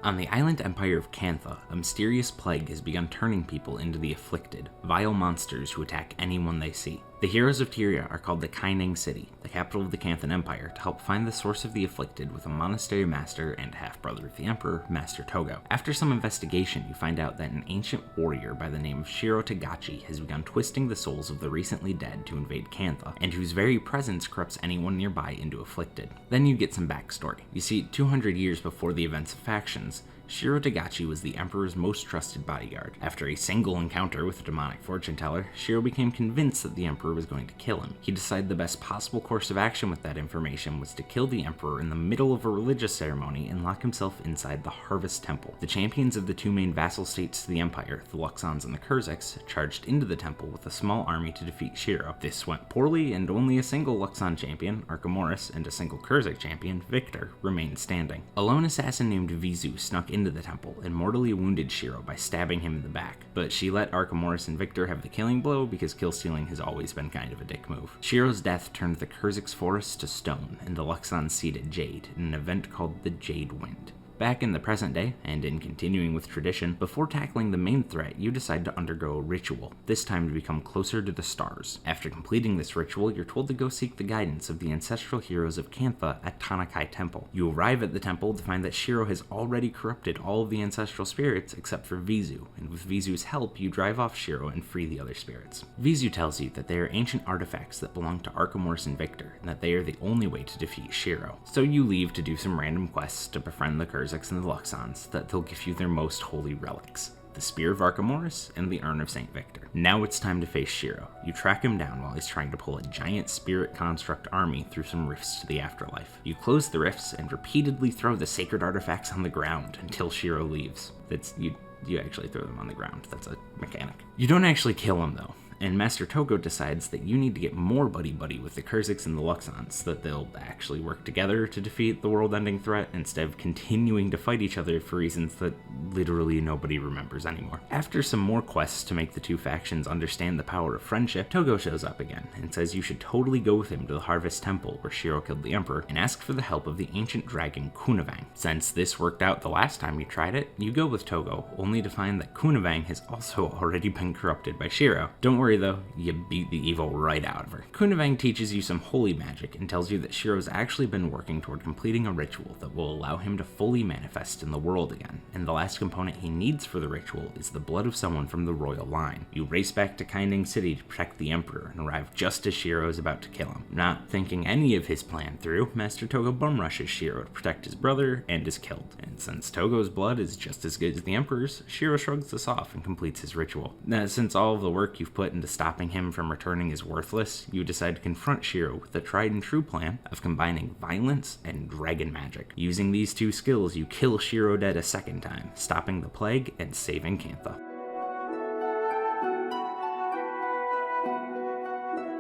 On the island empire of Cantha, a mysterious plague has begun turning people into the Afflicted, vile monsters who attack anyone they see. The heroes of Tyria are called the Kaining City, the capital of the Canthan Empire, to help find the source of the Afflicted with a monastery master and half-brother of the Emperor, Master Togo. After some investigation, you find out that an ancient warrior by the name of Shiro Tagachi has begun twisting the souls of the recently dead to invade Cantha, and whose very presence corrupts anyone nearby into Afflicted. Then you get some backstory. You see, 200 years before the events of Factions, Shiro Tagachi was the Emperor's most trusted bodyguard. After a single encounter with a demonic fortune teller, Shiro became convinced that the Emperor was going to kill him. He decided the best possible course of action with that information was to kill the Emperor in the middle of a religious ceremony and lock himself inside the Harvest Temple. The champions of the two main vassal states to the Empire, the Luxons and the Kurziks, charged into the temple with a small army to defeat Shiro. This went poorly, and only a single Luxon champion, Archemorus, and a single Kurzik champion, Victor, remained standing. A lone assassin named Vizu snuck into the temple and mortally wounded Shiro by stabbing him in the back, but she let Archemorus and Victor have the killing blow because kill stealing has always been kind of a dick move. Shiro's death turned the Kurzik's forests to stone, and the Luxons seeded Jade in an event called the Jade Wind. Back in the present day, and in continuing with tradition, before tackling the main threat, you decide to undergo a ritual, this time to become closer to the stars. After completing this ritual, you're told to go seek the guidance of the ancestral heroes of Cantha at Tanakai Temple. You arrive at the temple to find that Shiro has already corrupted all of the ancestral spirits except for Vizu, and with Vizu's help, you drive off Shiro and free the other spirits. Vizu tells you that they are ancient artifacts that belong to Archemorus and Victor, and that they are the only way to defeat Shiro. So you leave to do some random quests to befriend the Kurziks and the Luxons, that they'll give you their most holy relics, the Spear of Archemorus and the Urn of St. Victor. Now it's time to face Shiro. You track him down while he's trying to pull a giant spirit construct army through some rifts to the afterlife. You close the rifts and repeatedly throw the sacred artifacts on the ground until Shiro leaves. You actually throw them on the ground. That's a mechanic. You don't actually kill him though, and Master Togo decides that you need to get more buddy-buddy with the Kurziks and the Luxons so that they'll actually work together to defeat the world-ending threat instead of continuing to fight each other for reasons that literally nobody remembers anymore. After some more quests to make the two factions understand the power of friendship, Togo shows up again and says you should totally go with him to the Harvest Temple where Shiro killed the Emperor and ask for the help of the ancient dragon Kunavang. Since this worked out the last time you tried it, you go with Togo, only to find that Kunavang has also already been corrupted by Shiro. Don't worry though, you beat the evil right out of her. Kunavang teaches you some holy magic and tells you that Shiro's actually been working toward completing a ritual that will allow him to fully manifest in the world again, and the last component he needs for the ritual is the blood of someone from the royal line. You race back to Kaining City to protect the Emperor and arrive just as Shiro is about to kill him. Not thinking any of his plan through, Master Togo bum rushes Shiro to protect his brother and is killed. And since Togo's blood is just as good as the Emperor's, Shiro shrugs this off and completes his ritual. Now, since all of the work you've put into stopping him from returning is worthless, you decide to confront Shiro with the tried and true plan of combining violence and dragon magic. Using these two skills, you kill Shiro dead a second time, stopping the plague and saving Cantha.